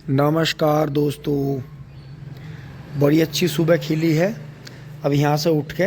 नमस्कार दोस्तों, बड़ी अच्छी सुबह खिली है। अब यहाँ से उठ के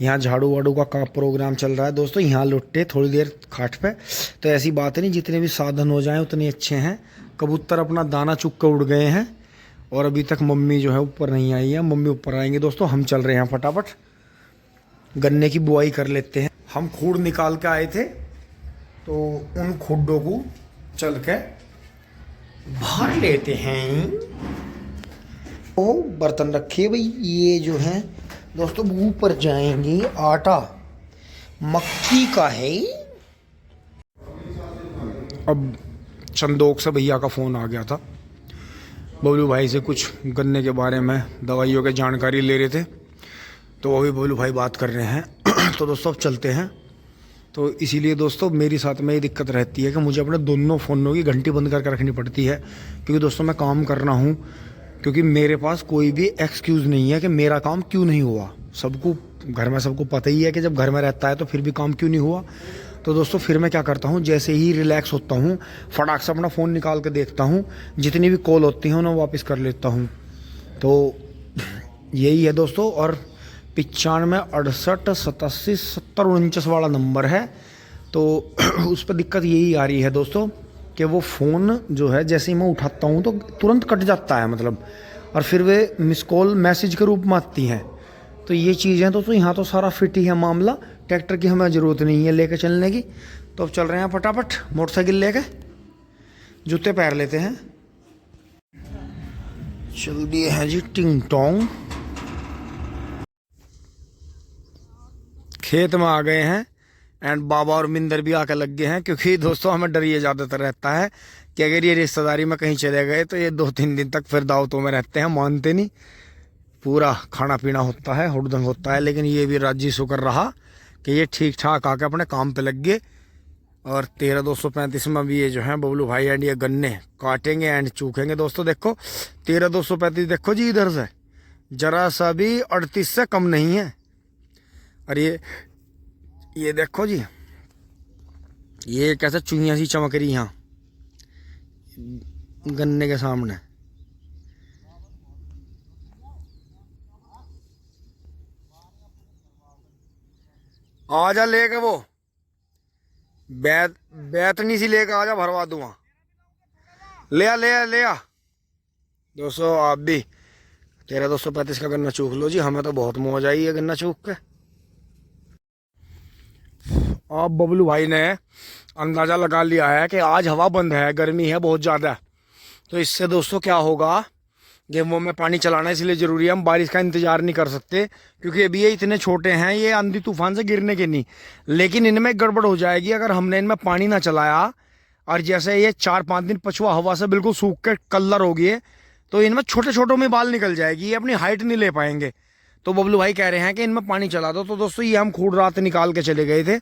यहाँ झाड़ू वाड़ू का प्रोग्राम चल रहा है दोस्तों। यहाँ लुट्टे थोड़ी देर खाट पे, तो ऐसी बात नहीं, जितने भी साधन हो जाएं उतने अच्छे हैं। कबूतर अपना दाना चुग के उड़ गए हैं और अभी तक मम्मी जो है ऊपर नहीं आई है। मम्मी ऊपर आएंगे दोस्तों। हम चल रहे हैं फटाफट गन्ने की बुआई कर लेते हैं। हम खूड़ निकाल के आए थे, तो उन खुड्डों को चल के भर लेते हैं। ओ बर्तन रखे भाई, ये जो है दोस्तों ऊपर जाएंगे। आटा मक्की का है। अब चंदोक से भैया का फ़ोन आ गया था, बबलू भाई से कुछ गन्ने के बारे में, दवाइयों की जानकारी ले रहे थे, तो अभी बबलू भाई बात कर रहे हैं। तो दोस्तों अब चलते हैं। तो इसीलिए दोस्तों मेरी साथ में ये दिक्कत रहती है कि मुझे अपने दोनों फ़ोनों की घंटी बंद करके रखनी पड़ती है, क्योंकि दोस्तों मैं काम कर रहा हूँ। क्योंकि मेरे पास कोई भी एक्सक्यूज़ नहीं है कि मेरा काम क्यों नहीं हुआ। सबको घर में सबको पता ही है कि जब घर में रहता है तो फिर भी काम क्यों नहीं हुआ। तो दोस्तों फिर मैं क्या करता हूँ, जैसे ही रिलैक्स होता हूँ फटाक से अपना फ़ोन निकाल कर देखता हूँ, जितनी भी कॉल होती हैं उन्हें वापस कर लेता हूँ। तो यही है दोस्तों। और 95 68 87 70 49 वाला नंबर है। तो उस पर दिक्कत यही आ रही है दोस्तों कि वो फ़ोन जो है जैसे ही मैं उठाता हूँ तो तुरंत कट जाता है, मतलब, और फिर वे मिस कॉल मैसेज के रूप में आती हैं। तो ये चीज़ें दोस्तों यहाँ तो सारा फिट ही है मामला। ट्रैक्टर की हमें ज़रूरत नहीं है लेके चलने की। तो अब चल रहे हैं फटाफट मोटरसाइकिल लेके, जूते पैर लेते हैं। चल दिए हैं जी टिंग टोंग, खेत में आ गए हैं। एंड बाबा और मिंदर भी आकर लग गए हैं, क्योंकि दोस्तों हमें डर ये ज़्यादातर रहता है कि अगर ये रिश्तेदारी में कहीं चले गए तो ये 2-3 दिन तक फिर दावतों में रहते हैं, मानते नहीं। पूरा खाना पीना होता है, हुड़दंग होता है, लेकिन ये भी राजी शुक्र रहा कि ये ठीक ठाक आके अपने काम पे लग गए। और 13-235 में भी ये जो है बबलू भाई एंड ये गन्ने काटेंगे एंड चूखेंगे दोस्तों। देखो 13-235 देखो जी, इधर से जरा सा भी 38 से कम नहीं है। और ये देखो जी, ये कैसे चुईयां सी चमक रही यहाँ गन्ने के सामने। आजा लेके वो बैतनी सी लेके आजा, भरवा दूंगा। ले आ दोस्तों आप भी 13-235 का गन्ना चूक लो जी। हमें तो बहुत मौज आई है गन्ना चूक के। अब बबलू भाई ने अंदाज़ा लगा लिया है कि आज हवा बंद है, गर्मी है बहुत ज़्यादा। तो इससे दोस्तों क्या होगा, गेहूं में पानी चलाना इसलिए ज़रूरी है। हम बारिश का इंतज़ार नहीं कर सकते, क्योंकि अभी ये इतने छोटे हैं, ये आंधी तूफान से गिरने के नहीं। लेकिन इनमें गड़बड़ हो जाएगी अगर हमने इनमें पानी ना चलाया। और जैसे ये 4-5 दिन पछुआ हवा से बिल्कुल सूख के कलर हो गए, तो इनमें छोटे छोटों में बाल निकल जाएगी, ये अपनी हाइट नहीं ले पाएंगे। तो बबलू भाई कह रहे हैं कि इनमें पानी चला दो। तो दोस्तों ये हम खूड़ रात निकाल के चले गए थे।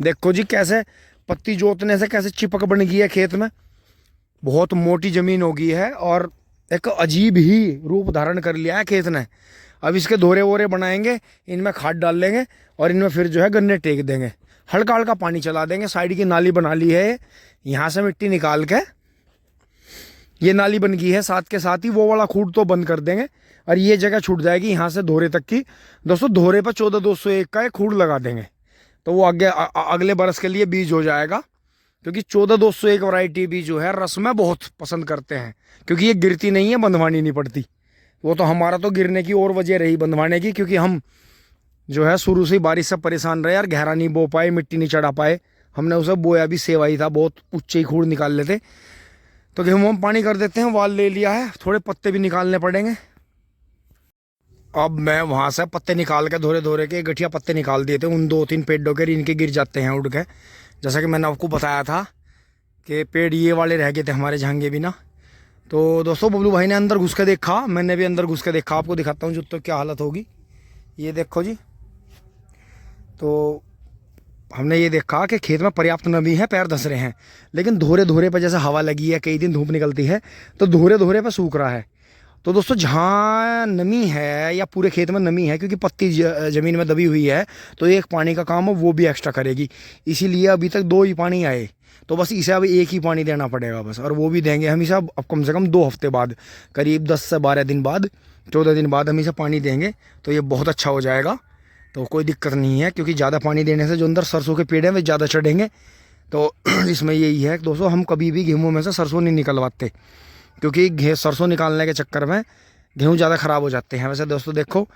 देखो जी कैसे पत्ती जोतने से कैसे चिपक बन गई है खेत में। बहुत मोटी ज़मीन हो गई है और एक अजीब ही रूप धारण कर लिया है खेत ने। अब इसके धोरे वोरे बनाएंगे, इनमें खाद डाल लेंगे और इनमें फिर जो है गन्ने टेक देंगे। हल्का हल्का पानी चला देंगे। साइड की नाली बना ली है, यहाँ से मिट्टी निकाल के ये नाली बन गई है, साथ के साथ ही वो वाला खूड तो बंद कर देंगे और ये जगह छूट जाएगी यहाँ से धोरे तक की। दोस्तों धोरे पर 14-201 का एक खूड लगा देंगे, तो वो आगे अगले बरस के लिए बीज हो जाएगा। क्योंकि 14-201 वैरायटी भी जो है रस में बहुत पसंद करते हैं, क्योंकि ये गिरती नहीं है, बंधवानी नहीं पड़ती। वो तो हमारा तो गिरने की और वजह रही बंधवाने की, क्योंकि हम जो है शुरू से ही बारिश से परेशान रहे यार। गहरा नहीं बो पाए, मिट्टी नहीं चढ़ा पाए। हमने उसे बोया भी सेवा ही था, बहुत ऊंचे ही खूड़ निकाल लेते। तो गेहूँ हम पानी कर देते हैं, वाल ले लिया है, थोड़े पत्ते भी निकालने पड़ेंगे। अब मैं वहाँ से पत्ते निकाल के धोरे के गठिया पत्ते निकाल दिए थे उन 2-3 पेड़ों के, इनके गिर जाते हैं उड़ के। जैसा कि मैंने आपको बताया था कि पेड़ ये वाले रह गए थे हमारे झांगे भी ना। तो दोस्तों बबलू भाई ने अंदर घुस के देखा, मैंने भी अंदर घुस के देखा। आपको दिखाता हूँ जो तो क्या हालत होगी। ये देखो जी, तो हमने ये देखा कि खेत में पर्याप्त नमी है, पैर धंस रहे हैं। लेकिन धोरे पर जैसे हवा लगी है, कई दिन धूप निकलती है, तो धोरे पर सूख रहा है। तो दोस्तों जहाँ नमी है या पूरे खेत में नमी है, क्योंकि पत्ती ज़मीन में दबी हुई है, तो एक पानी का काम है वो भी एक्स्ट्रा करेगी। इसीलिए अभी तक 2 ही पानी आए। तो बस इसे अब एक ही पानी देना पड़ेगा बस, और वो भी देंगे हम इसे अब कम से कम 2 हफ्ते बाद, करीब 10 से 12 दिन बाद, 14 दिन बाद हम इसे पानी देंगे तो ये बहुत अच्छा हो जाएगा। तो कोई दिक्कत नहीं है, क्योंकि ज़्यादा पानी देने से जो अंदर सरसों के पेड़ हैं वे ज़्यादा चढ़ेंगे। तो इसमें यही है दोस्तों, हम कभी भी गेहूँ में से सरसों नहीं निकलवाते, क्योंकि सरसों निकालने के चक्कर में गेहूँ ज़्यादा ख़राब हो जाते हैं। वैसे दोस्तों देखो,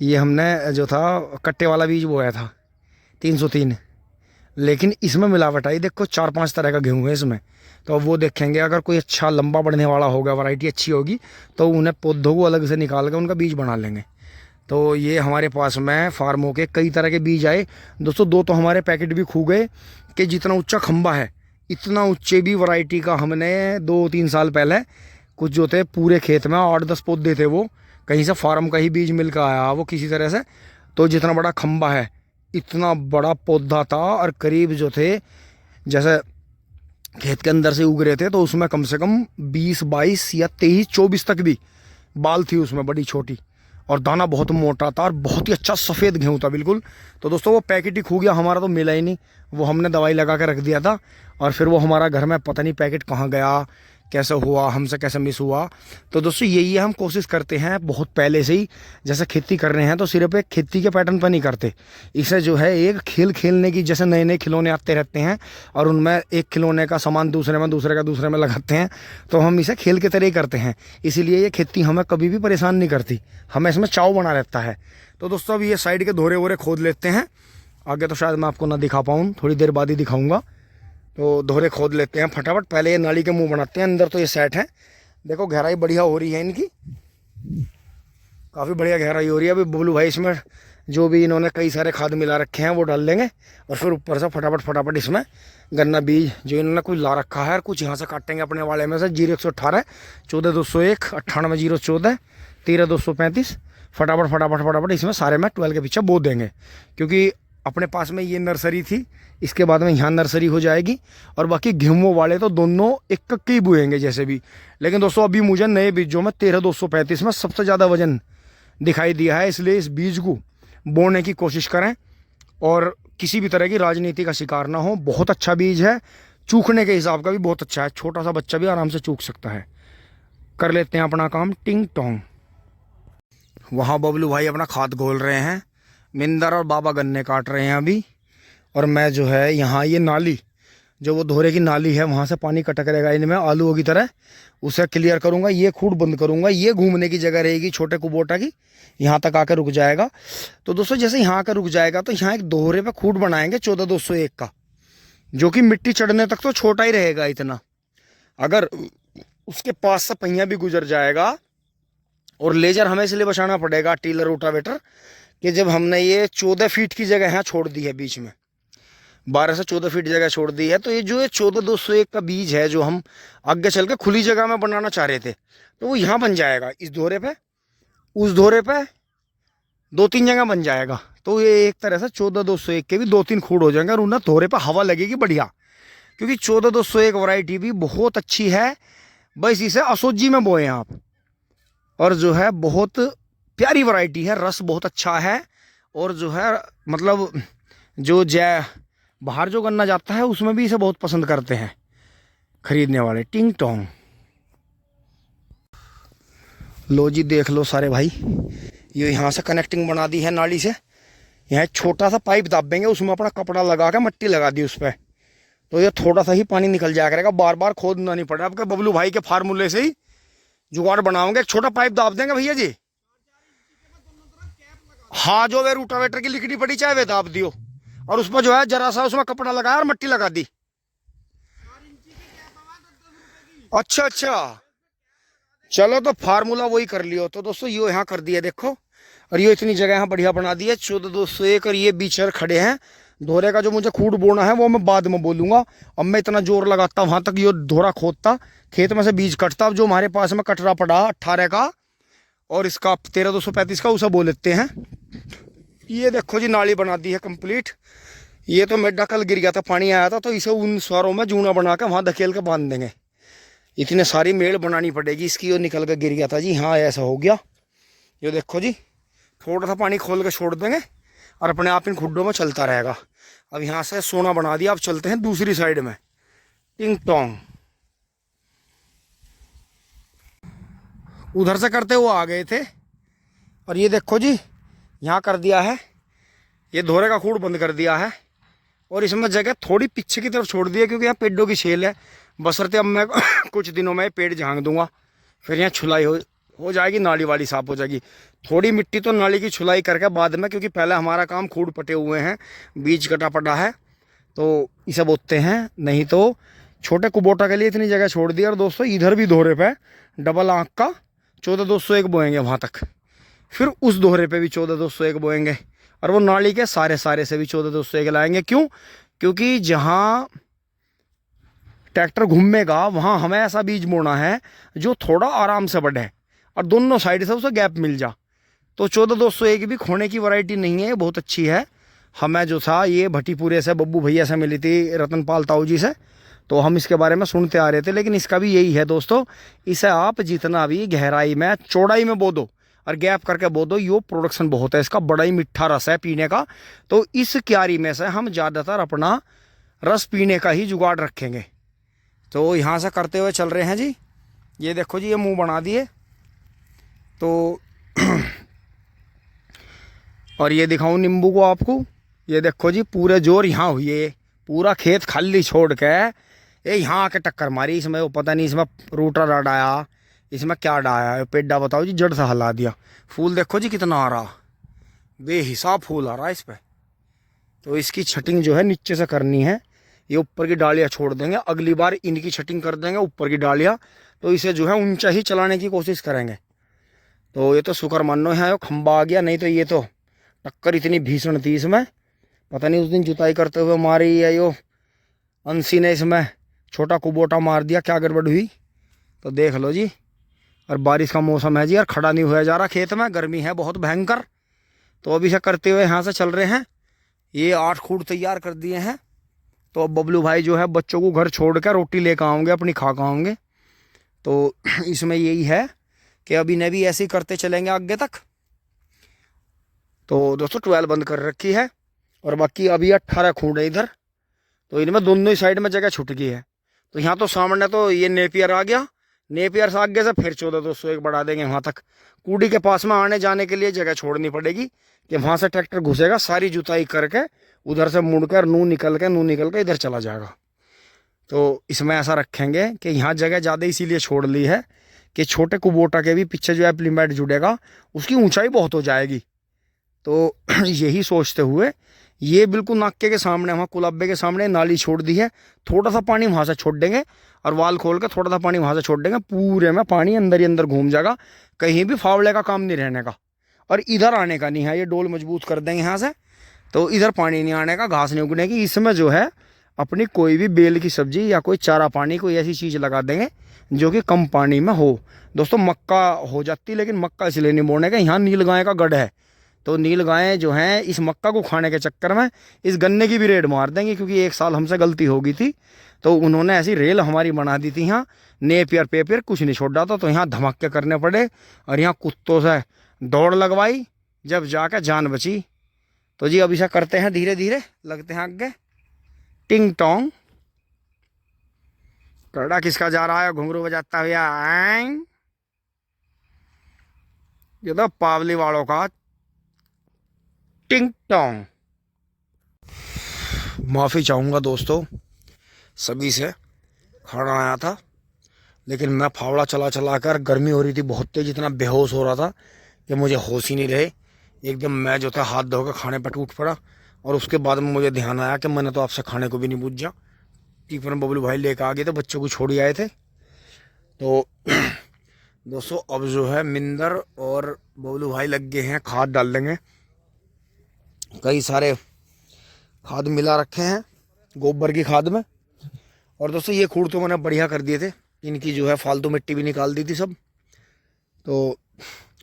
ये हमने जो था कट्टे वाला बीज बोया था 303, लेकिन इसमें मिलावट आई, देखो 4-5 तरह का गेहूँ है इसमें। तो अब वो देखेंगे, अगर कोई अच्छा लंबा बढ़ने वाला होगा, वैरायटी अच्छी होगी, तो उन्हें पौधों को अलग से निकाल के उनका बीज बना लेंगे। तो ये हमारे पास में फार्मों के कई तरह के बीज आए दोस्तों। 2 तो हमारे पैकेट भी खो गए कि जितना ऊंचा खंबा है इतना ऊंचे भी वैरायटी का हमने 2-3 साल पहले कुछ जो थे पूरे खेत में 8-10 पौधे थे, वो कहीं से फार्म का ही बीज मिल कर आया वो किसी तरह से। तो जितना बड़ा खंबा है इतना बड़ा पौधा था, और करीब जो थे जैसे खेत के अंदर से उग रहे थे, तो उसमें कम से कम 20-22 या 23-24 तक भी बाल थी उसमें बड़ी छोटी, और दाना बहुत मोटा था और बहुत ही अच्छा सफ़ेद गेहूँ था बिल्कुल। तो दोस्तों वो पैकेट ही खो गया हमारा, तो मिला ही नहीं। वो हमने दवाई लगा कर रख दिया था, और फिर वो हमारा घर में पता नहीं पैकेट कहाँ गया, कैसे हुआ, हमसे कैसे मिस हुआ। तो दोस्तों यही है, हम कोशिश करते हैं बहुत पहले से ही, जैसे खेती कर रहे हैं तो सिर्फ एक खेती के पैटर्न पर नहीं करते, इसे जो है एक खेल खेलने की, जैसे नए नए खिलौने आते रहते हैं और उनमें एक खिलौने का सामान दूसरे में, दूसरे का दूसरे में लगाते हैं, तो हम इसे खेल के तरह ही करते हैं। इसीलिए ये खेती हमें कभी भी परेशान नहीं करती, हमें इसमें चाव बना रहता है। तो दोस्तों अब ये साइड के दोहरे वोरे खोद लेते हैं, आगे तो शायद मैं आपको ना दिखा पाऊँ, थोड़ी देर बाद ही दिखाऊँगा। तो दोहरे खोद लेते हैं फटाफट, पहले ये नाली के मुंह बनाते हैं। अंदर तो ये सेट है, देखो गहराई बढ़िया हो रही है इनकी, काफ़ी बढ़िया गहराई हो रही है। अभी बबलू भाई इसमें जो भी इन्होंने कई सारे खाद मिला रखे हैं वो डाल देंगे, और फिर ऊपर से फटाफट इसमें गन्ना बीज जो इन्होंने कुछ ला रखा है, और कुछ यहाँ से काटेंगे अपने वाले में से 0118 14201 98 014 13 235, फटाफट इसमें सारे में 12 के पीछे बो देंगे। क्योंकि अपने पास में ये नर्सरी थी, इसके बाद में यहाँ नर्सरी हो जाएगी, और बाकी गेहूँ वाले तो दोनों एक ही बुएंगे जैसे भी। लेकिन दोस्तों अभी मुझे नए बीजों में 13 235 में सबसे ज़्यादा वजन दिखाई दिया है, इसलिए इस बीज को बोने की कोशिश करें, और किसी भी तरह की राजनीति का शिकार ना हो। बहुत अच्छा बीज है, चूकने के हिसाब का भी बहुत अच्छा है, छोटा सा बच्चा भी आराम से चूक सकता है। कर लेते हैं अपना काम, टिंग टोंग। वहाँ बबलू भाई अपना खाद घोल रहे हैं, मिंदर और बाबा गन्ने काट रहे हैं अभी, और मैं जो है यहाँ ये नाली, जो वो दोहरे की नाली है, वहाँ से पानी कटक रहेगा इनमें आलूओं की तरह, उसे क्लियर करूँगा, ये खूड बंद करूँगा। ये घूमने की जगह रहेगी छोटे कुबोटा की, यहाँ तक आकर रुक जाएगा। तो दोस्तों जैसे यहाँ आकर रुक जाएगा तो यहाँ एक दोहरे पे खूड बनाएंगे 14201 का, जो कि मिट्टी चढ़ने तक तो छोटा ही रहेगा इतना। अगर उसके पास से पहिया भी गुजर जाएगा, और लेजर हमें इसलिए बचाना पड़ेगा, टीलर रोटावेटर, कि जब हमने ये 14 फीट की जगह यहाँ छोड़ दी है, बीच में 12 से 14 फीट जगह छोड़ दी है, तो ये जो 14201 का बीज है जो हम आगे चल के खुली जगह में बनाना चाह रहे थे, तो वो यहाँ बन जाएगा, इस दोहरे पे, उस दोहरे पे 2-3 जगह बन जाएगा। तो ये एक तरह से 14201 के भी 2-3 खूड हो जाएंगे, और उन्हें दोहरे पे हवा लगेगी बढ़िया, क्योंकि 14201 वैरायटी भी बहुत अच्छी है। बस इसे असोजी में बोए आप, और जो है बहुत प्यारी वैरायटी है, रस बहुत अच्छा है, और जो है मतलब जो बाहर जो गन्ना जाता है उसमें भी इसे बहुत पसंद करते हैं खरीदने वाले। टिंग टोंग। लो जी देख लो सारे भाई, ये यहाँ से कनेक्टिंग बना दी है नाली से, यहाँ एक छोटा सा पाइप दाबेंगे, उसमें अपना कपड़ा लगा के मट्टी लगा दी उस पर, तो ये थोड़ा सा ही पानी निकल जाया करेगा, बार बार खोदना नहीं पड़ेगा। आपके बबलू भाई के फार्मूले से ही जुगाड़ बनाओगे, एक छोटा पाइप दाब देंगे भैया जी। हाँ, जो वे रूटावेटर की लिखनी पड़ी चाहे वे दाब दियो, और उस पर जो है जरा सा उसमें कपड़ा लगाया और मट्टी लगा दी। अच्छा, चलो तो फार्मूला वही कर लियो। तो दोस्तों ये यहाँ कर दिया देखो, और ये इतनी जगह यहाँ बढ़िया बना दी है 14201, और ये बीचर खड़े हैं। दोहरे का जो मुझे खूड बोना है वो मैं बाद में बोलूँगा। अब मैं इतना जोर लगाता वहाँ तक ये दोहरा खोदता, खेत में से बीज कटता। अब जो हमारे पास में कटरा पड़ा 18 का और इसका 13235 का, उसे बोल लेते हैं। ये देखो जी नाली बना दी है कंप्लीट। ये तो मेडा कल गिर गया था, पानी आया था, तो इसे उन स्वारों में जूना बना के वहाँ धकेल के बांध देंगे। इतने सारी मेड़ बनानी पड़ेगी इसकी, वो निकल कर गिर गया था जी। हाँ ऐसा हो गया। ये देखो जी, थोड़ा सा पानी खोल के छोड़ देंगे और अपने आप इन खुड्डों में चलता रहेगा। अब यहाँ से सोना बना दिया, अब चलते हैं दूसरी साइड में। टिंग टोंग। उधर से करते हुए आ गए थे और ये देखो जी यहाँ कर दिया है, ये धोरे का खूड़ बंद कर दिया है और इसमें जगह थोड़ी पीछे की तरफ छोड़ दी है क्योंकि यहाँ पेड़ों की छेल है। बशर्ते अब मैं कुछ दिनों में पेड़ झांक दूंगा, फिर यहाँ छुलाई हो जाएगी, नाली वाली साफ हो जाएगी। थोड़ी मिट्टी तो नाली की छुलाई करके बाद में, क्योंकि पहले हमारा काम खूड़ पटे हुए हैं, बीज कटा पटा है तो इसे बोते हैं। नहीं तो छोटे कुबोटा के लिए इतनी जगह छोड़ दी। और दोस्तों इधर भी दोहरे पे डबल आँख का 14,201 बोएंगे वहाँ तक, फिर उस दोहरे पे भी 14,201 बोएंगे और वो नाली के सारे से भी 14,201 लाएंगे। क्यों? क्योंकि जहाँ ट्रैक्टर घूमेगा वहाँ हमें ऐसा बीज बोना है जो थोड़ा आराम से बढ़े और दोनों साइड से उसे गैप मिल जा। तो 14,201 भी खोने की वैरायटी नहीं है, बहुत अच्छी है। हमें जो था ये भट्टीपुरे से बब्बू भैया से मिली थी, रतनपाल ताऊ जी से, तो हम इसके बारे में सुनते आ रहे थे। लेकिन इसका भी यही है दोस्तों, इसे आप जितना भी गहराई में चौड़ाई में बो दो और गैप करके बो दो, यो प्रोडक्शन बहुत है इसका, बड़ा ही मीठा रस है पीने का। तो इस क्यारी में से हम ज़्यादातर अपना रस पीने का ही जुगाड़ रखेंगे। तो यहाँ से करते हुए चल रहे हैं जी। ये देखो जी ये मुंह बना दिए तो और ये दिखाऊं नींबू को आपको, ये देखो जी पूरे जोर यहाँ हुई है, पूरा खेत खाली छोड़ के ये यहाँ आके टक्कर मारी। इसमें वो पता नहीं इसमें रूटर डाया, इसमें क्या डाया, पेड्डा बताओ जी, जड़ से हिला दिया। फूल देखो जी कितना आ रहा, बेहिसाब फूल आ रहा है इस पर। तो इसकी छटिंग जो है नीचे से करनी है, ये ऊपर की डालियाँ छोड़ देंगे, अगली बार इनकी छटिंग कर देंगे ऊपर की डालियाँ, तो इसे जो है ऊंचा ही चलाने की कोशिश करेंगे। तो ये तो शुक्र मानो है खंबा आ गया, नहीं तो ये तो टक्कर इतनी भीषण थी इसमें, पता नहीं उस दिन जुताई करते हुए मारी है यो अंशी ने, इसमें छोटा कुबोटा मार दिया, क्या गड़बड़ हुई तो देख लो जी। और बारिश का मौसम है जी, और खड़ा नहीं हुआ जा रहा खेत में, गर्मी है बहुत भयंकर। तो अभी से करते हुए यहाँ से चल रहे हैं। ये 8 खूड़ तैयार कर दिए हैं। तो अब बबलू भाई जो है बच्चों को घर छोड़ कर रोटी लेकर आओगे, अपनी खा कर आओगे। तो इसमें यही है कि अभी ने भी ऐसे ही करते चलेंगे आगे तक। तो दोस्तों 12 बंद कर रखी है और बाकी अभी 18 खूड़ है इधर। तो इनमें दोनों ही साइड में जगह छूट गई है। तो यहाँ तो सामने तो ये नेपियर आ गया, नेपियर से आगे से फिर 14,201 बढ़ा देंगे वहाँ तक। कूड़ी के पास में आने जाने के लिए जगह छोड़नी पड़ेगी कि वहाँ से ट्रैक्टर घुसेगा, सारी जुताई करके उधर से मुड़कर नू निकल के इधर चला जाएगा। तो इसमें ऐसा रखेंगे कि यहाँ जगह ज़्यादा इसीलिए छोड़ ली है कि छोटे कुबोटा के भी पीछे जो है प्लीमेट जुड़ेगा, उसकी ऊंचाई बहुत हो जाएगी। तो यही सोचते हुए ये बिल्कुल नाके के सामने, वहाँ कुलाबे के सामने नाली छोड़ दी है, थोड़ा सा पानी वहाँ से छोड़ देंगे और वाल खोल के थोड़ा सा पानी वहाँ से छोड़ देंगे, पूरे में पानी अंदर ही अंदर घूम जाएगा, कहीं भी फावड़े का काम नहीं रहने का। और इधर आने का नहीं है, ये डोल मजबूत कर देंगे यहाँ से, तो इधर पानी नहीं आने का, घास नहीं उगने की। इसमें जो है अपनी कोई भी बेल की सब्जी या कोई चारा पानी कोई ऐसी चीज़ लगा देंगे जो कि कम पानी में हो। दोस्तों मक्का हो जाती, लेकिन मक्का इसलिए नहीं बोने का, यहाँ नील गाय का गढ़ है, तो नील गायें जो हैं इस मक्का को खाने के चक्कर में इस गन्ने की भी रेड मार देंगी। क्योंकि एक साल हमसे गलती हो गई थी, तो उन्होंने ऐसी रेल हमारी बना दी थी, यहाँ नेपियर पेपियर कुछ नहीं छोड़ था, तो यहाँ धमाके करने पड़े और यहाँ कुत्तों से दौड़ लगवाई, जब जाकर जान बची। तो जी अभी से करते हैं धीरे धीरे, लगते हैं आगे। टिंग टोंग करड़ा किसका जा रहा है घुंघरू बजाता हुआ, ये तो पावली वालों का टिंग टोंग। माफ़ी चाहूँगा दोस्तों सभी से, खाना आया था लेकिन मैं फावड़ा चला चला कर, गर्मी हो रही थी बहुत तेज, इतना बेहोश हो रहा था कि मुझे होश ही नहीं रहे। एकदम मैं जो था हाथ धोकर खाने पर टूट पड़ा और उसके बाद में मुझे ध्यान आया कि मैंने तो आपसे खाने को भी नहीं पूछा। टिफिन बबलू भाई लेकर आ गए थे, बच्चों को छोड़ आए थे। तो दोस्तों अब जो है मिंदर और बबलू भाई लग गए हैं, खाद डाल देंगे। कई सारे खाद मिला रखे हैं गोबर की खाद में। और दोस्तों ये खूड़ तो मैंने बढ़िया कर दिए थे, इनकी जो है फालतू मिट्टी भी निकाल दी थी सब। तो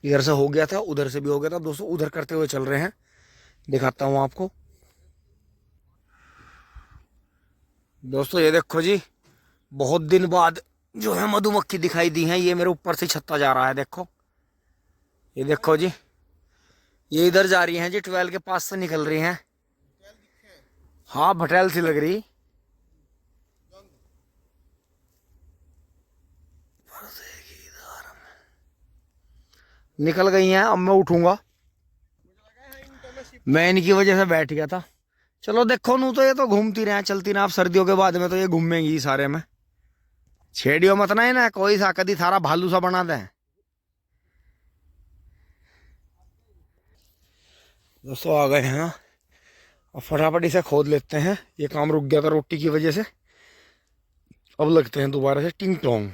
इधर से हो गया था, उधर से भी हो गया था। दोस्तों उधर करते हुए चल रहे हैं, दिखाता हूँ आपको। दोस्तों ये देखो जी, बहुत दिन बाद जो है मधुमक्खी दिखाई दी है, ये मेरे ऊपर से छत्ता जा रहा है। देखो ये देखो जी, ये इधर जा रही हैं जी, 12 के पास से निकल रही हैं। हाँ भटेल सी लग रही, निकल गई हैं। अब मैं उठूंगा। मैं इनकी वजह से बैठ गया था। चलो देखो नू तो ये तो घूमती रहे चलती रहे। आप सर्दियों के बाद में तो ये घूमेंगी सारे में। छेड़ियो मत ना है ना कोई सा कदी थारा भालू सा बना दे। दोस्तों आ गए हैं। अब फटाफट इसे खोद लेते हैं। ये काम रुक गया था रोटी की वजह से। अब लगते हैं दोबारा से टिंग टोंग।